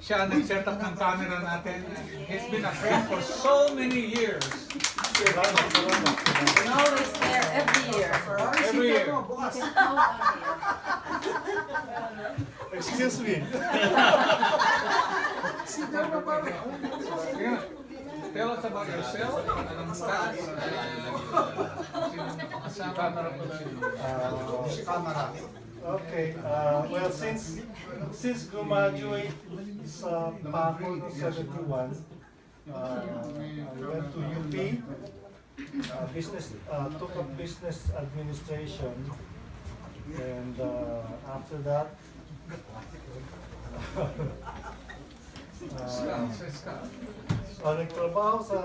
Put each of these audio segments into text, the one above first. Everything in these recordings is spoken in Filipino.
Siya nag-set up ng camera natin. He's been a friend for so many years. Salamat, salamat. And always there every year. Every year. Excuse me. Yeah. Tell us about yourself. Anong status? Sino camera po Okay, well, since graduate sa PACO no 71, I went to UP, took up business administration, and after that, nagtrabaho sa,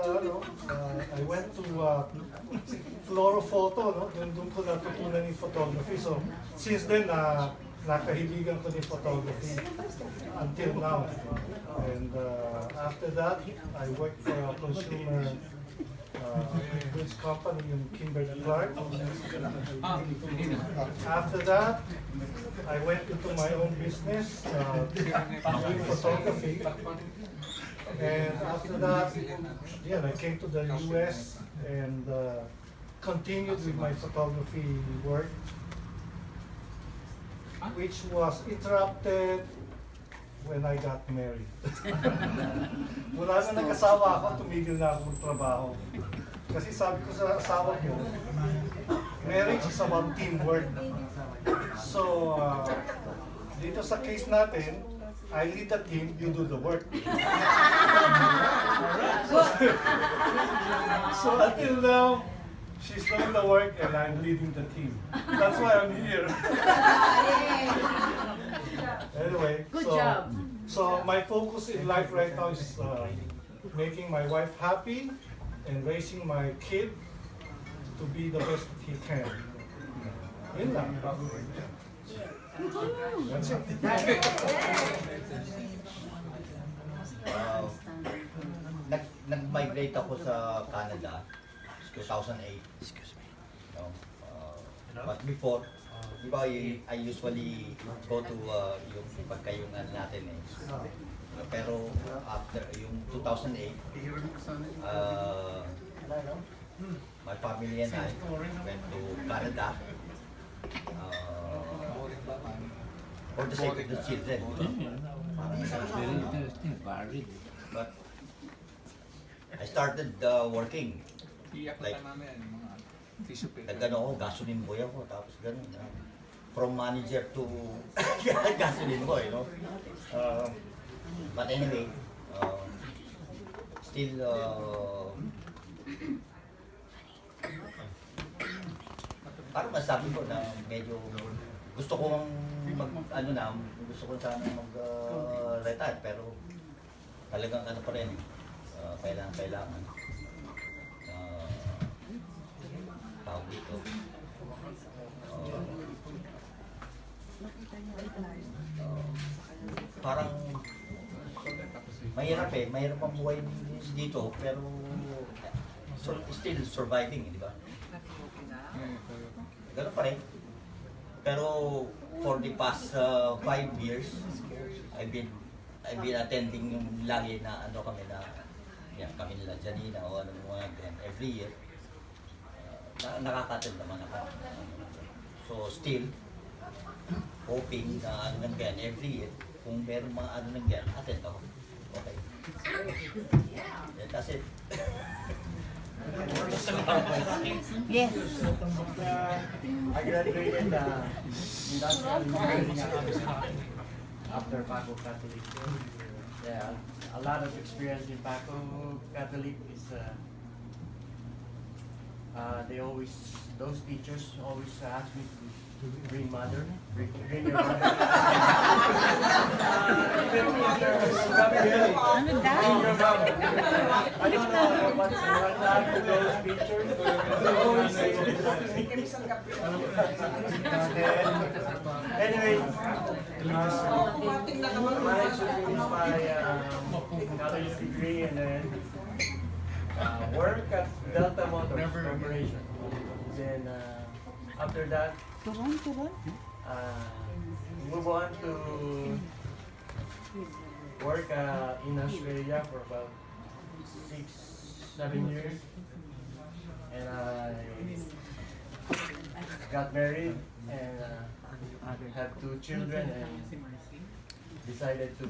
I went to fluorophoto, no? Doon ko natutunan yung photography. So, since then, nakahiligan ko yung photography until now. And after that, I worked for a consumer goods company in Kimberly-Clark. After that, I went into my own business, doing photography. And after that, yeah, I came to the US and continued with my photography work, which was interrupted when I got married. Mula na nag-asawa ako, tumigil na ako magtrabaho. Kasi sabi ko sa asawa ko, marriage is about teamwork. So, dito sa case natin, I lead the team, you do the work. So until now, she's doing the work and I'm leading the team. That's why I'm here. Anyway, Good job. So my focus in life right now is making my wife happy and raising my kid to be the best he can. Yun lang. That's it. Nag-migrate ako sa Canada 2008. No? But before, di ba, I usually go to yung pagkayungan natin eh. Pero after yung 2008, my family and I went to Canada for the sake of the children. But I started working. Like, nag-ano ako, gasoline boy ako, tapos gano'n. From manager to gasoline boy, no? But anyway, still, parang masabi ko na medyo gusto ko gusto ko sana retire, pero talagang ano pa rin, kailangan. Tawag dito. Parang mahirap ang buhay dito, pero still surviving, di ba? Ganun pa rin. Pero for the past 5 years, I've been attending yung lagi na kami nila Janina o ano mga every year. Nakaka-attend naman ako. So still hoping na every year kung meron mga attend ako. Okay. Yeah, that's it. Yes. I graduated industrial engineering after Paco Catholic. Yeah, a lot of experience in Paco Catholic is those teachers always ask me to bring your mother. Even Ano daw? bring your mom. I don't know what's happened to those teachers. They always say anyway, managed to finish my college degree and then work at Delta Motors Corporation. Then after that, move on to worked in Australia for about 6-7 years, and I got married and had 2 children and decided to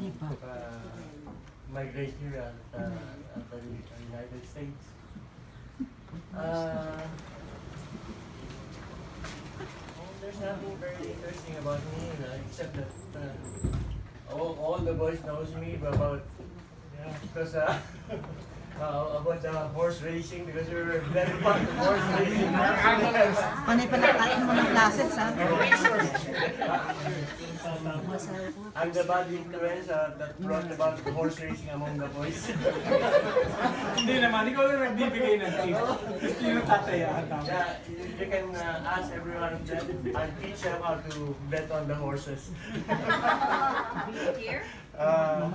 migrate here at the United States. There's nothing very interesting about me, except that all the boys knows me about because about the horse racing, because we were very fond of horse racing. Panay pa nakain mo ng classes, ha? I'm the bad influence that brought about horse racing among the boys. Hindi naman, ikaw lang nagbibigay ng tip. Gusto nyo tatayaan namin. Yeah, you can ask everyone of them. I'll teach them how to bet on the horses. Here? No,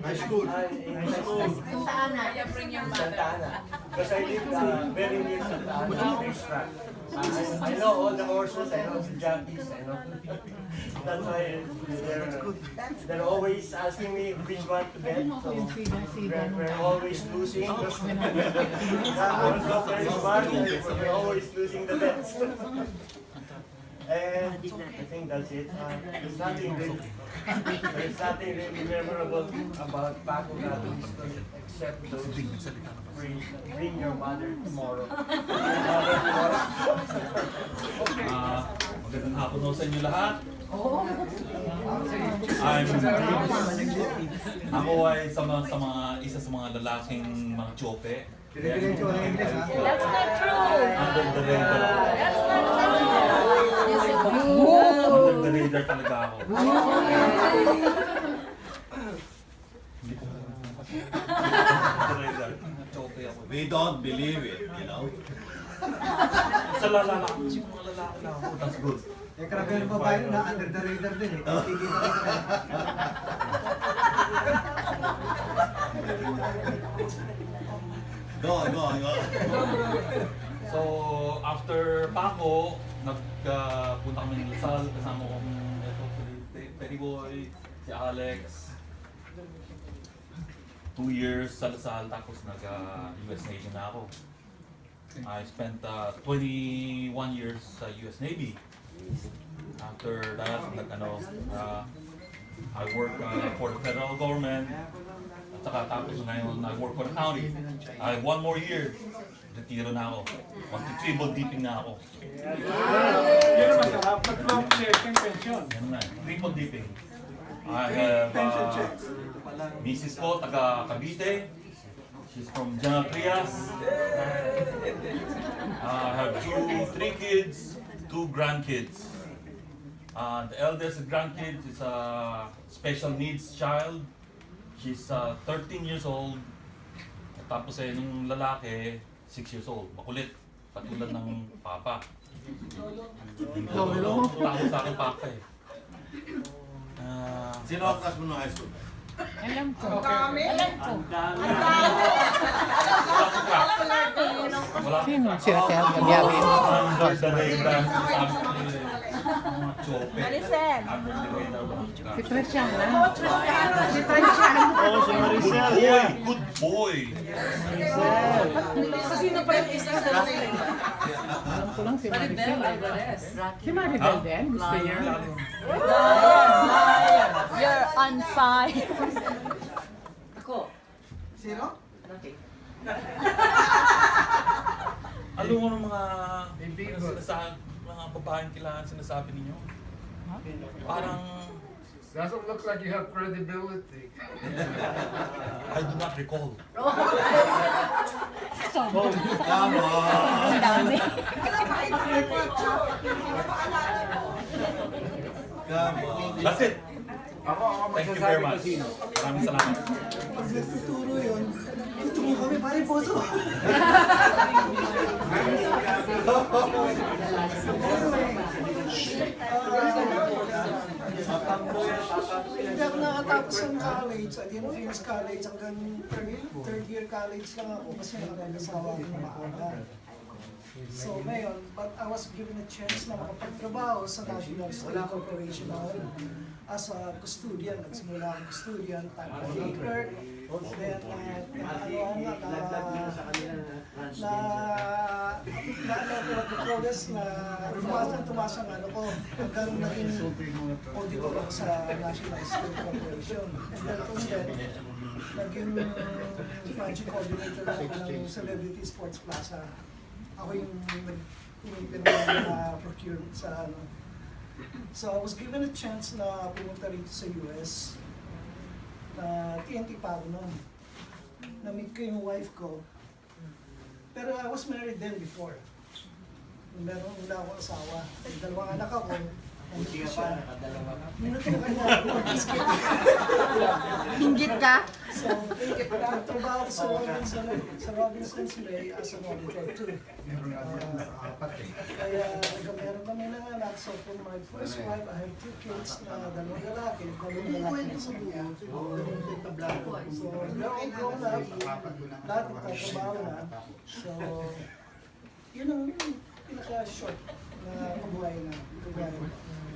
high school. In high school. Saan na? Bring your Santa Ana. Because I live very near Santa Ana racetrack. I know all the horses, I know the jockeys, I know. That's why they're always asking me which one to bet. So we're always losing. Very smart, we're always losing the bets. And I think that's it. There's nothing really memorable about Paco Gato except those bring your mother tomorrow. Magandang hapon ho sa inyo lahat. Ako ay isa sa mga lalaking mga tsope. That's not true! Under the radar. That's not true! Under the radar talaga ako. Hindi ko under the radar. Tsope ako. We don't believe it, you know. Sa lalaki, mga lalaki na ako. That's good. Eh, karami ng babae na under the radar din eh. Go on, go on, go on. So, after Paco, nagpunta kami ng Lasal, kasama ko si Teddy Boy, si Alex. 2 years sa Lasal, tapos nag-US Navy na ako. I spent 21 years sa US Navy. After that, I work for the federal government. At saka tapos ngayon, I work for the county. I have 1 more year. Retiro na ako. Mag-triple dipping na ako. Yun ang masarap. Pag-flop check yung pension. Yan na, triple dipping. I have Pension checks. Mrs. ko, taga Cavite. She's from General Trias. I have 3 kids, 2 grandkids. The eldest grandkid is a special needs child. She's 13 years old. Tapos nung lalaki, 6 years old. Makulit. Katulad ng papa. Lolo? Tawag sa akin papa eh. Sino ang class mo ng high school? Alam ko. Alam ko. Wala. Sino? Sino siya? Gabiyabi. Under the radar. Mga tsope. Maricel. Under the radar. Si Trishan na. Si Trishan. Oh, si Maricel. Good boy. Sino pa yung isa sa akin? Alam ko lang si Maricel. Si Maribel din? Gusto niya? You're on fire. Ako. Sino? Alam mo ng mga mga babaeng kailangan sinasabi ninyo? Parang Doesn't look like you have credibility. I do not recall. Come on! Ang dami. Come on! That's it. Thank you very much. Maraming salamat. Pag nagtuturo yun, tuturo kami pare poso. Hindi ako nakatapos ng college, at the end of years college, hanggang third year college lang ako kasi nakakasawa ako ng maaga. So ngayon, but I was given a chance na makapagtrabaho sa National Steel Corporation as a custodian. Nagsimula akong custodian, typekeeper, then progress na tumaas ang ano ko, hanggang naging auditor ako sa National Steel Corporation. And then from then, naging project coordinator ako ng Celebrity Sports Plaza. Ako yung pinag procurement sa ano. So I was given a chance na pumunta rito sa US na TNT pa ako noon. Na-meet ko yung wife ko. Pero I was married then before. Meron una akong asawa. Dalawang anak ako. Hindi ka pa, nakadalawa ka. Minuto ka na. Hinggit ka? So, nagtrabaho ko sa Robinson's Bay as an auditor too. Kaya meron kami ng anak. So for my first wife, I have 2 kids na dalawang lalaki na sa buya. So they're all grown up. Lahat nagtatrabaho na. So, yun ang pinaka-short na kabuhay na.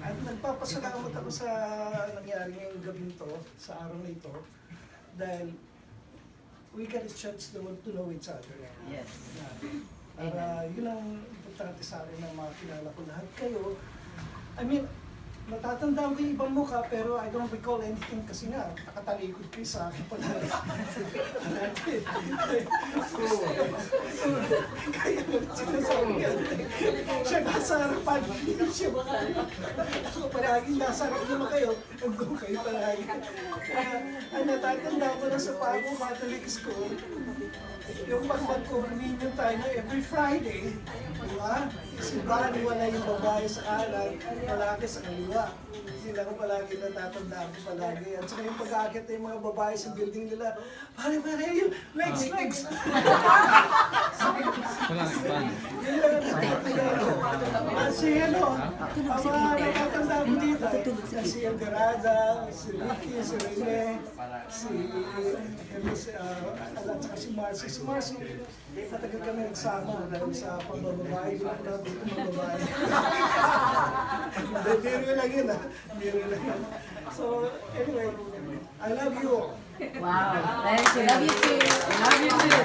At nagpapasalamat ako sa nangyari ngayong gabing to, sa araw na ito, dahil we got a chance to know each other. Yes. Para yun ang importante sa akin na makilala ko lahat kayo. I mean, natatandaan ko yung ibang mukha pero I don't recall anything kasi nga, nakatalikod kayo sa akin pala. Kaya sinasabi yan. Siya nasa harapan, siya baka. Ako palagi nasa harap naman kayo, nandun kayo palagi. Kaya ang natatandaan ko na sa Pago Catholic School, yung mag-communion tayo na every Friday, di ba? Simbahan, wala yung babae sa kanan, palagi sa kaliwa. Sila ko palagi natatandaan ko palagi. At saka yung pag-aakit na yung mga babae sa building nila, pare, yung legs. Yun lang ang natatandaan ko. At si ang mga natatandaan ko dito, si Elgarada, si Ricky, si Rene, at saka si Marcy. Si Marcy, matagal kami nagsama dahil sa pambababae. Doon ako natin itong mababae. Biro lang yun Biro lang yun. So, anyway, I love you all. Wow. Thank you. Love you too. Love you too.